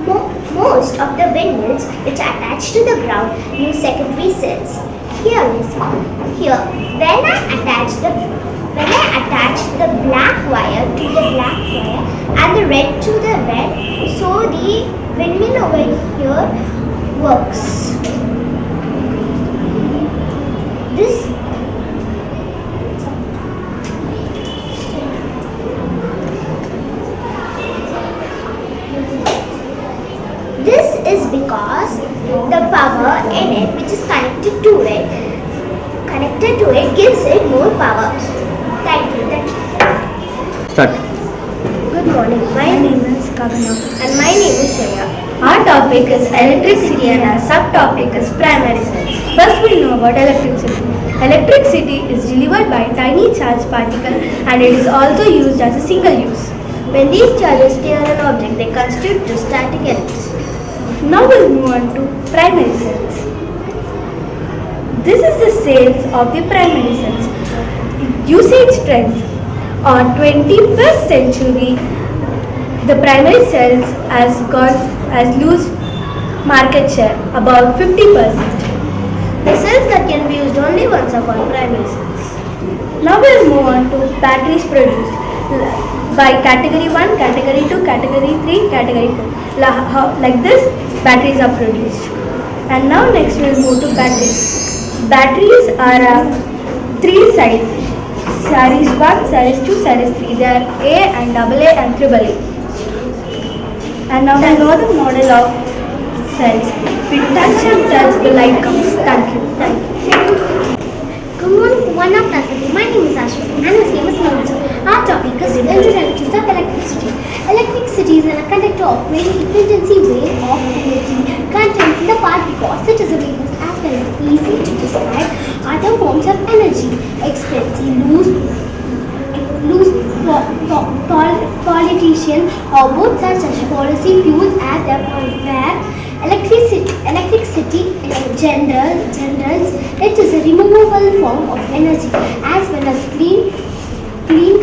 Most of the windmills which are attached to the ground use secondary cells. Here is here when I attach the black wire to the black wire and the red to the red, so the windmill over here works. This This is because the power in it which is connected to it gives it more power. Thank you. Start. Good morning. My name is Kavana and my name is Shreya. Our topic is electricity and our subtopic is primary cells. First we know about electricity. Electricity is delivered by tiny charged particle and it is also used as a single use. When these charges stay on an object, they constitute to static electricity. Now we'll move on to primary cells. This is the cells of the primary cells. Usage trends. On 21st century, the primary cells has lost market share about 50%. The cells that can be used only once are called primary cells. Now we'll move on to batteries produced by category 1, category 2, category 3, category 4. Like this, batteries are produced. And now next we'll move to batteries. Batteries are three sides. Series 1, Series 2, Series 3. They are A and AA and AAA. And now we know the model of cells. We touch and touch, the light comes. Thank you. Good morning, one of us. My name is Ashwin and his name is Manju. Our topic is introduction of electricity. Electricity is a conductor of very efficiency way of energy contains in the particles such as a waves as well as easy to describe other forms of energy. Expensive, politician or both such as policy fuels as their point where electricity generals it is a removable form of energy as well as clean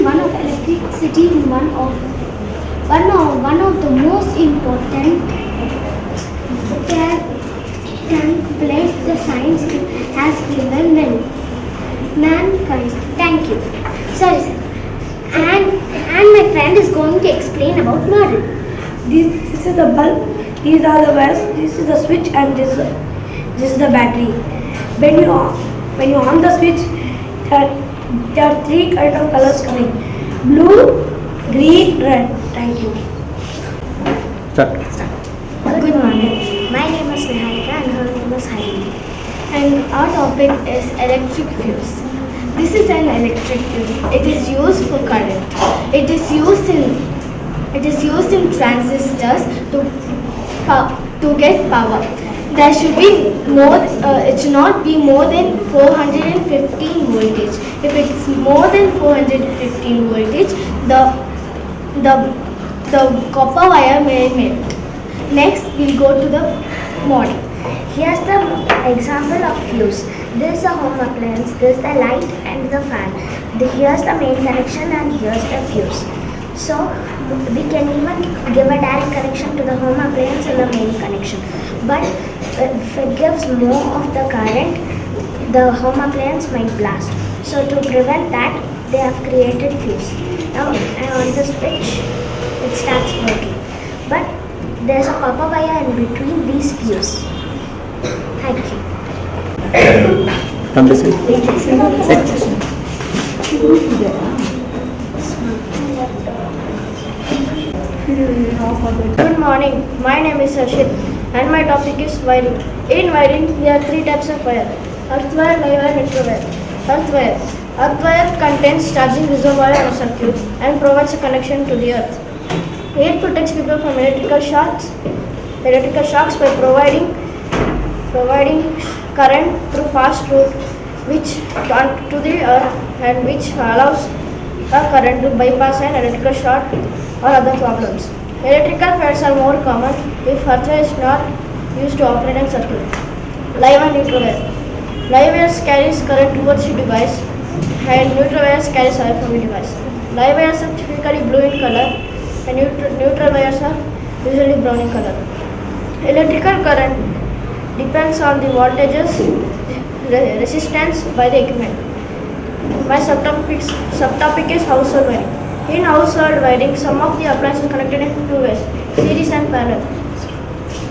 one of electricity one of the most important place the science has given mankind. Thank you. Sorry, sir. And my friend is going to explain about model. This is the bulb, these are the wires, this is the switch and this is the battery. When you on the switch, there are three kind of colors coming. Blue, green, red. Thank you. Start. Good morning. My name is Niharika and her name is Heidi. And our topic is electric fuse. This is an electric fuse. It is used for current. It is used in transistors to get power. There should be it should not be more than 415 voltage. If it's more than 415 voltage, the copper wire may melt. Next, we'll go to the model. Here's the example of fuse. This is a home appliance, this is the light and the fan. Here's the main connection and here's the fuse. So we can even give a direct connection to the home appliance and the main connection. But if it gives more of the current, the home appliance might blast. So to prevent that, they have created fuse. Now on the switch, it starts working. But there's a copper wire in between these fuse. Thank you. Come this way. Good morning. My name is Harshit and my topic is wiring. In wiring, there are three types of wire: earth wire, live wire, neutral wire. Earth wire contains charging reservoir in a circuit and provides a connection to the earth. It protects people from electrical shocks by providing current through fast route which to the earth and which allows a current to bypass an electrical short or other problems. Electrical fires are more common if earth wire is not used to operate a circuit. Live and neutral wire. Live wires carries current towards the device and neutral wires carries away from the device. Live wires are typically blue in color and neutral wires are usually brown in color. Electrical current depends on the voltages, resistance by the equipment. My subtopic is household wiring. In household wiring, some of the appliances connected in two ways, series and parallel.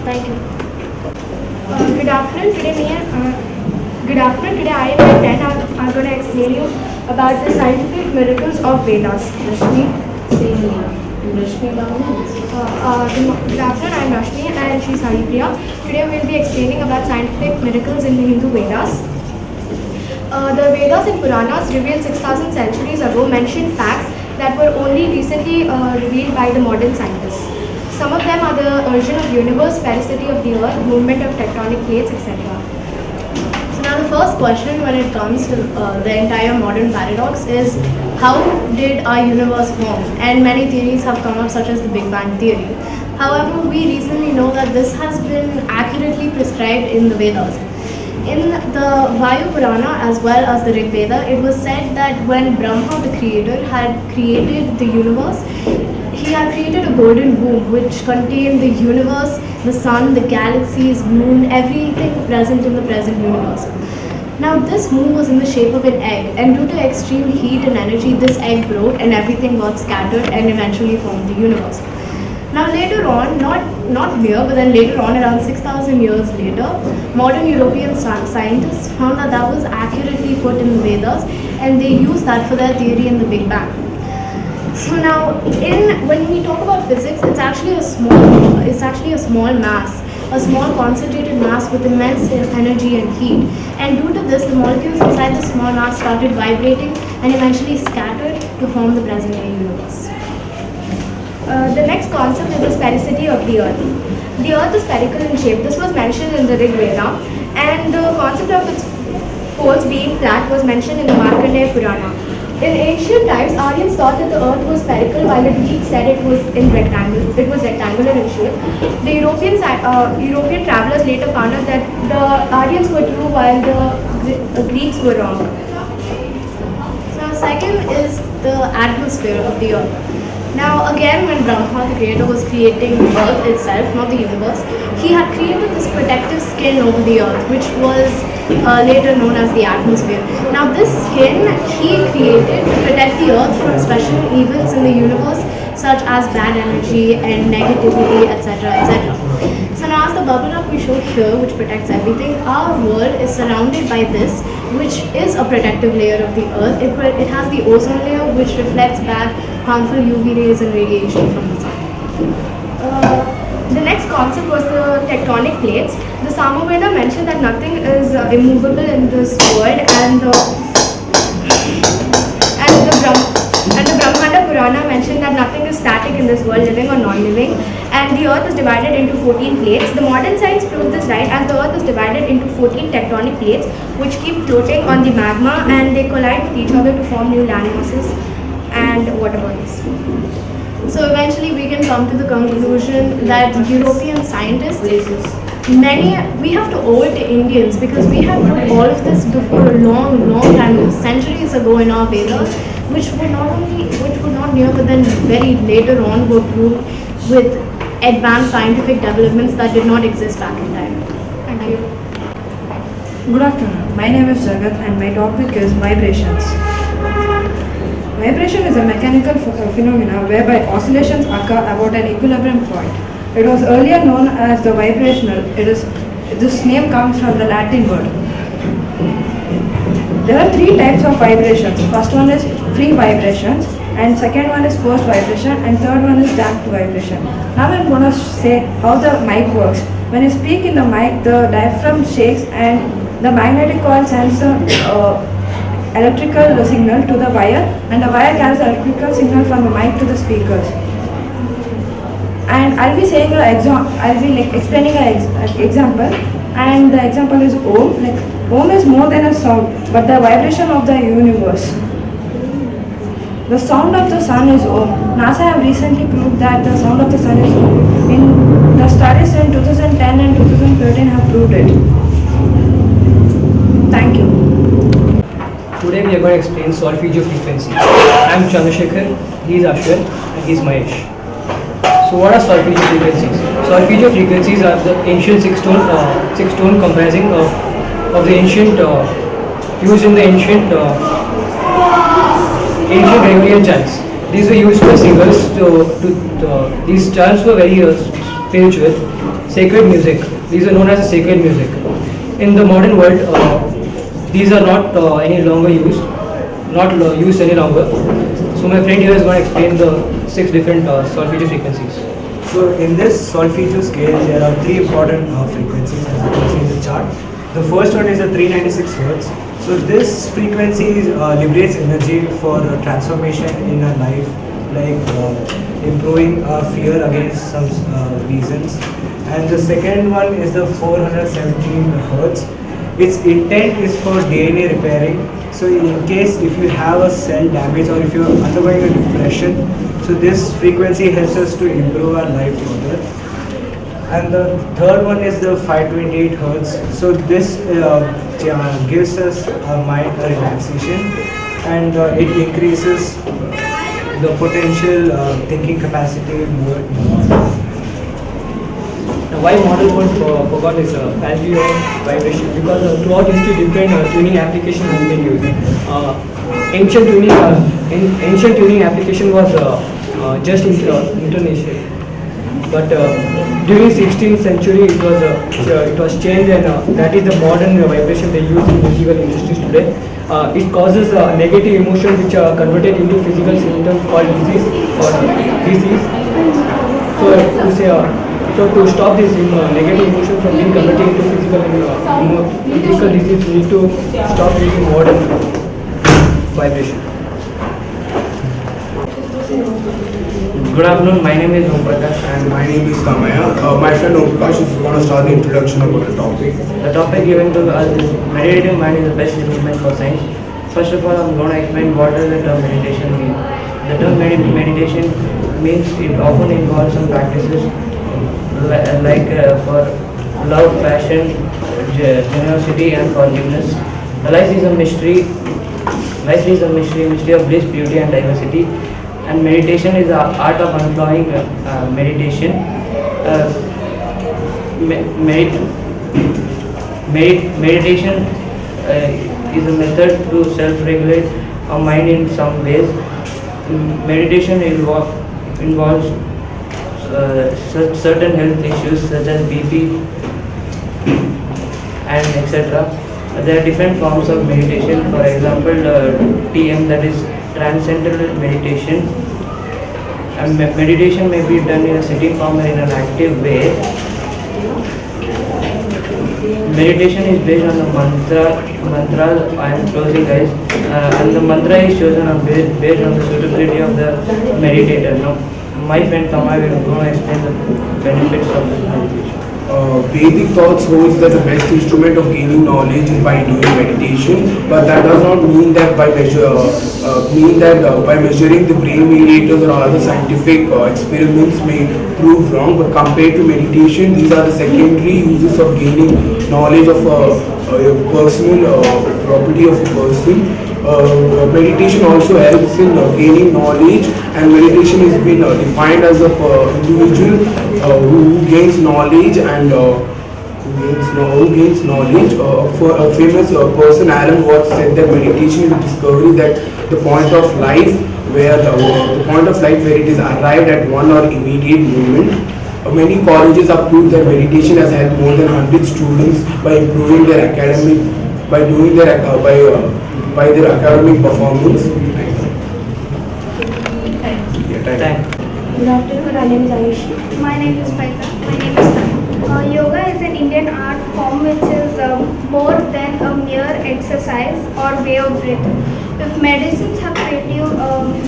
Thank you. Good afternoon. Today I and my friend are going to explain you about the scientific miracles of Vedas. Rashmi, Good afternoon. I am Rashmi and she is Haripriya. Today we will be explaining about scientific miracles in the Hindu Vedas. The Vedas and Puranas revealed 6,000 centuries ago mentioned facts that were only recently revealed by the modern scientists. Some of them are the origin of universe, sphericity of the earth, movement of tectonic plates, etc. So now the first question when it comes to the entire modern paradox is how did our universe form? And many theories have come up such as the Big Bang theory. However, we recently know that this has been accurately prescribed in the Vedas. In the Vayu Purana as well as the Rig Veda, it was said that when Brahma the creator had created the universe, he had created a golden womb which contained the universe, the sun, the galaxies, moon, everything present in the present universe. Now this moon was in the shape of an egg, and due to extreme heat and energy, this egg broke and everything got scattered and eventually formed the universe. Now later on, not here, but then later on, around 6,000 years later, modern European scientists found that that was accurately put in the Vedas, and they used that for their theory in the Big Bang. So now, when we talk about physics, it's actually a small mass, a small concentrated mass with immense energy and heat. And due to this, the molecules inside the small mass started vibrating and eventually scattered to form the present-day universe. The next concept is the sphericity of the earth. The earth is spherical in shape. This was mentioned in the Rig Veda, and the concept of its poles being flat was mentioned in the Markandeya Purana. In ancient times, Aryans thought that the earth was spherical, while the Greeks said it was rectangular in shape. The European travelers later found out that the Aryans were true while the Greeks were wrong. So second is the atmosphere of the earth. Now again, when Brahma the creator was creating the earth itself, not the universe, he had created this protective skin over the earth, which was later known as the atmosphere. Now this skin he created to protect the earth from special evils in the universe such as bad energy and negativity, etc., etc. So now as the bubble wrap we show here, which protects everything, our world is surrounded by this, which is a protective layer of the earth. It has the ozone layer, which reflects back harmful UV rays and radiation from the sun. The next concept was the tectonic plates. The Samaveda mentioned that nothing is immovable in this world, and the Brahmanda Purana mentioned that nothing is static in this world, living or non-living, and the earth is divided into 14 plates. The modern science proved this right, as the earth is divided into 14 tectonic plates which keep floating on the magma, and they collide with each other to form new land masses and water bodies. So eventually we can come to the conclusion that European scientists, we have to owe it to Indians, because we have put all of this before a long time, centuries ago in our Vedas, which would not near but then very later on were proved with advanced scientific developments that did not exist back in time. Thank you. Good afternoon. My name is Jagat and my topic is vibrations. Vibration is a mechanical phenomena whereby oscillations occur about an equilibrium point. It was earlier known as the vibrational. This name comes from the Latin word. There are three types of vibrations. First one is free vibrations, and second one is forced vibration, and third one is damped vibration. Now I'm going to say how the mic works. When you speak in the mic, the diaphragm shakes and the magnetic coil sends the electrical signal to the wire, and the wire carries the electrical signal from the mic to the speakers. And I'll be saying explaining an example, and the example is Om. Om is more than a sound, but the vibration of the universe. The sound of the sun is Om. NASA have recently proved that the sound of the sun is Om. In the studies in 2010 and 2013 have proved it. Thank you. Today we are going to explain solfeggio frequency. I am Chandrasekhar, he is Ashwin, and he is Mahesh. So what are solfeggio frequencies? Solfeggio frequencies are the ancient six tone comprising of the ancient used in the ancient Gregorian chants. These were used by singers these chants were very spiritual, sacred music. These are known as sacred music. In the modern world, these are not any longer used, used any longer. So my friend here is going to explain the 6 different solfeggio frequencies. So in this solfeggio scale, there are 3 important frequencies as you can see in the chart. The first one is the 396 Hertz. So this frequency liberates energy for transformation in our life, like improving our fear against some reasons. And the second one is the 417 Hertz. Its intent is for DNA repairing. So in case if you have a cell damage or if you are undergoing a depression, so this frequency helps us to improve our life further. And the third one is the 528 Hertz. So this gives us our mind a relaxation, and it increases the potential thinking capacity more. Now, why model code forgot is Palgio vibration? Because throughout history different tuning application has been used. Ancient tuning application was just intonation. But during 16th century it was changed, and that is the modern vibration they use in musical industries today. It causes negative emotion which are converted into physical symptoms called disease or disease. So to stop this negative emotion from being converted into physical disease, we need to stop using modern vibration. Good afternoon, my name is Om Prakash. And my name is Kamaya. My friend Om Prakash is going to start the introduction about the topic. The topic given to us is meditative mind is the best improvement for science. First of all, I'm going to explain what does the term meditation mean. The term meditation means it often involves some practices like for love, passion, generosity and forgiveness. Life is a mystery. Life is a mystery of bliss, beauty and diversity. And meditation is the art of employing meditation. Meditation is a method to self-regulate our mind in some ways. Meditation involves certain health issues such as BP and etc. There are different forms of meditation. For example, TM, that is transcendental meditation. And meditation may be done in a sitting form or in an active way. Meditation is based on the mantras. I am closing eyes, and the mantra is chosen based on the suitability of the meditator. Now, my friend Tamay will go and explain the benefits of meditation. Vedic thoughts holds that the best instrument of gaining knowledge is by doing meditation, but that does not mean that by measuring the brain mediators or other scientific experiments may prove wrong. But compared to meditation, these are the secondary uses of gaining knowledge of a personal property of a person. Meditation also helps in gaining knowledge, and meditation has been defined as a individual who gains knowledge and who gains knowledge. For a famous person, Alan Watts said that meditation is a discovery that the point of life where it is arrived at one or immediate moment. Many colleges have proved that meditation has helped more than 100 students by improving their academic performance. Good afternoon, my name is Ayushi. My name is Faiza. My name is Tanu. Yoga is an Indian art form which is more than a mere exercise or way of breathing. If medicines have failed you,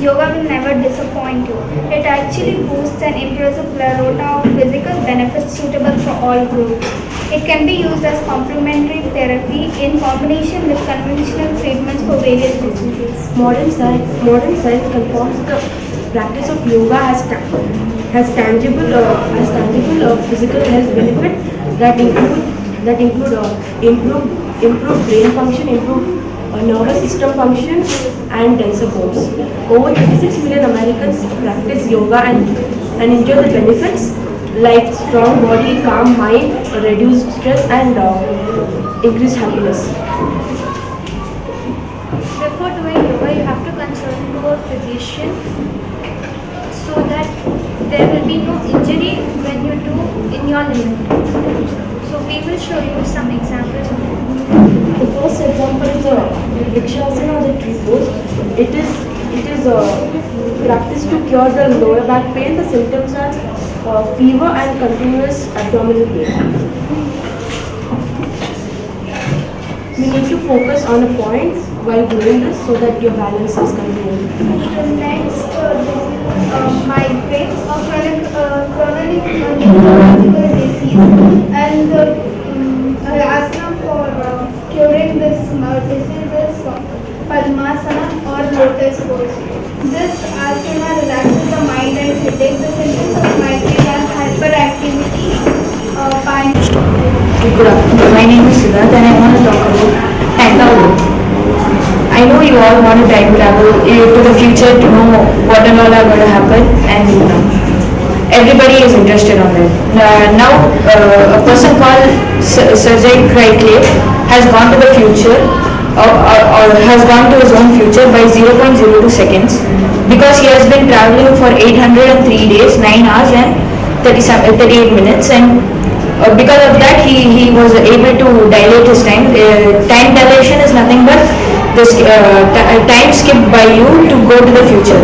yoga will never disappoint you. It actually boosts and improves a plethora of physical benefits suitable for all groups. It can be used as complementary therapy in combination with conventional treatments for various diseases. Modern science confirms the practice of yoga has tangible physical health benefit that include improved brain function, improved nervous system function, and denser bones. Over 36 million Americans practice yoga, and and enjoy the benefits like strong body, calm mind, reduced stress, and increased happiness. Before doing yoga, you have to consult to a physician so that there will be no injury when you do in your limit. So we will show you some examples of it. The first example is the Vrikshasana or the tree pose. It is practiced to cure the lower back pain. The symptoms are fever and continuous abdominal pain. We need to focus on a point while doing this so that your balance is continued. The next migraine or chronic neurological disease, and the asana for curing this disease is Padmasana or lotus pose. This asana relaxes the mind and headache. The symptoms of migraine are hyperactivity, pain. Good afternoon. My name is Siddharth and I want to talk about time travel. I know you all want to time travel to the future to know what and all are going to happen, and everybody is interested on that. Now, a person called Sergei Kriklev has gone to the future or has gone to his own future by 0.02 seconds because he has been traveling for 803 days, 9 hours and 38 minutes, and because of that he was able to dilate his time. Time dilation is nothing but this time skipped by you to go to the future,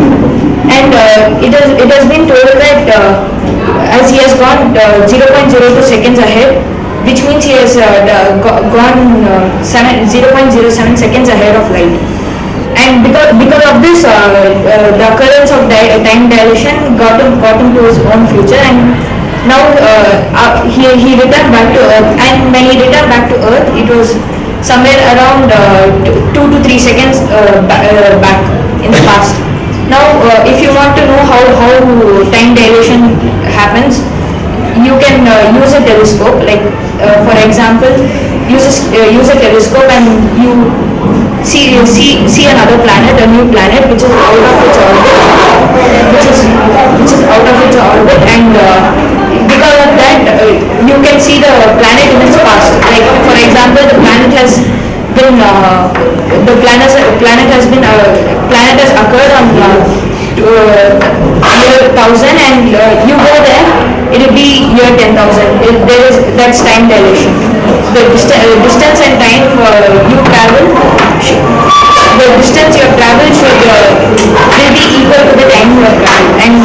and it has been told that as he has gone 0.02 seconds ahead, which means he has gone 0.07 seconds ahead of light. And because of this, the occurrence of time dilation got him to his own future, and now he returned back to Earth. And when he returned back to Earth, it was somewhere around 2 to 3 seconds back in the past. Now, if you want to know how time dilation happens, you can use a telescope. Like for example, use a telescope and you see another planet, a new planet which is out of its orbit, and because of that you can see the planet in its past. Like for example, the planet has occurred on year 1000, and you go there, it will be year 10,000. That's time dilation. The distance and time you travel, the distance you have traveled will be equal to the time you have traveled, and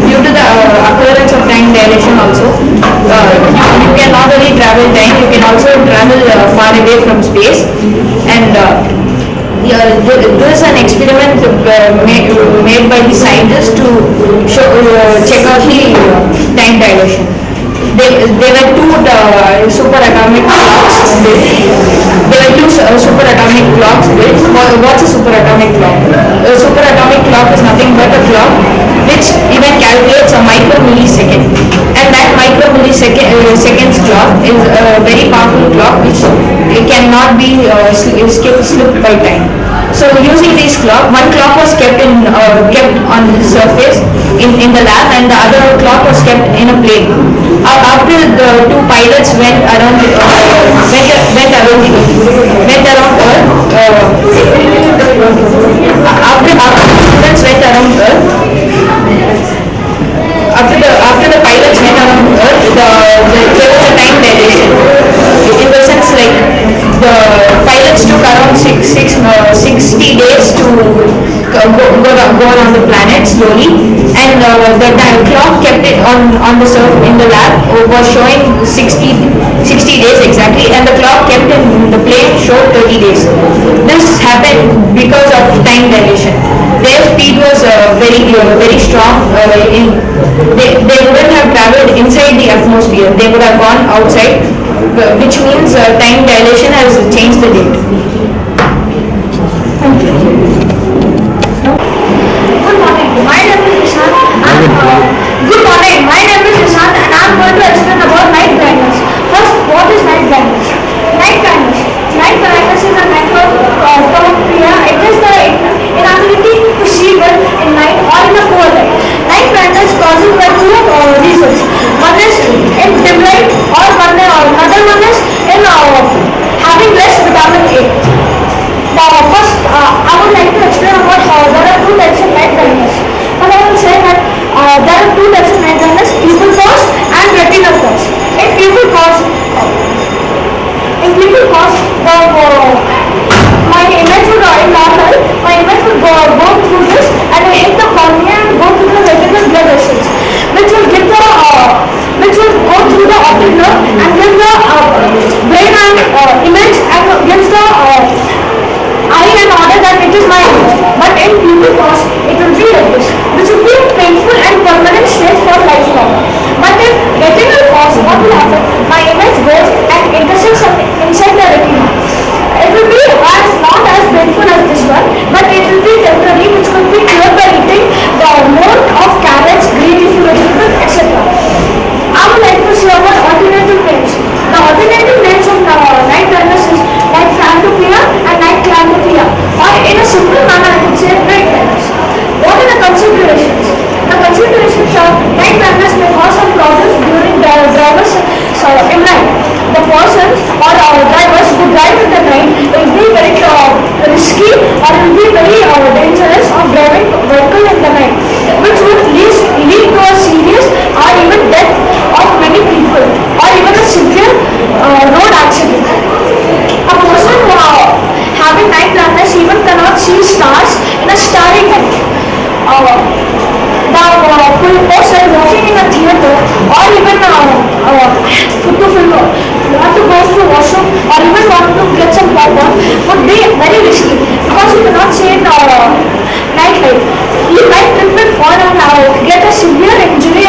due to the occurrence of time dilation also, you can not only travel time, you can also travel far away from space. And this is an experiment made by the scientists to check out the time dilation. There were two superatomic clocks built. What's a superatomic clock? A superatomic clock is nothing but a clock which even calculates a micromillisecond, and that micromilliseconds clock is a very powerful clock which cannot be slipped by time. So using this clock, one clock was kept on the surface in the lab, and the other clock was kept in a plane. After the two pilots went around Earth, after the pilots went around Earth, there was a time dilation. In the sense, like the pilots took around 60 days to go around the planet slowly, and the clock kept it on the surface in the lab was showing 60 days exactly, and the clock kept in the plane showed 30 days. This happened because of time dilation. Their speed was very strong. They wouldn't have traveled inside the atmosphere. They would have gone outside, which means time dilation has changed the date. Thank you. Good morning. My name is Ishant. Good morning. My name is Ishant, and I'm going to explain about night blindness. First, what is night blindness? Night blindness is a micropia. It is the inability to see well in night or my image. But in pupil cause, it will be like this, which will be a painful and permanent state for lifelong. But in retinal cause, what will happen? My image goes and intersects inside the retina. It will be as not as painful as this one, but it will be temporary, which could be cured by eating the amount of carrots, green leafy vegetables, etc. I would like to say about alternative names. The alternative names of night blindness is night cranopia and night cranopia, or in a simple manner I could say night blindness. What are the considerations? The considerations are night blindness may cause some problems during the driver's in night. The persons or drivers who drive in the night will be very risky or will be very dangerous of driving vehicle in the night, which would lead to a serious or even death of many people or even a severe road accident. A person who having night blindness even cannot see stars in a starry night. The person walking in a theater or even to film want to go to the washroom or even want to get some popcorn would be very risky because you cannot see in night light. He might trip and fall and get a severe injury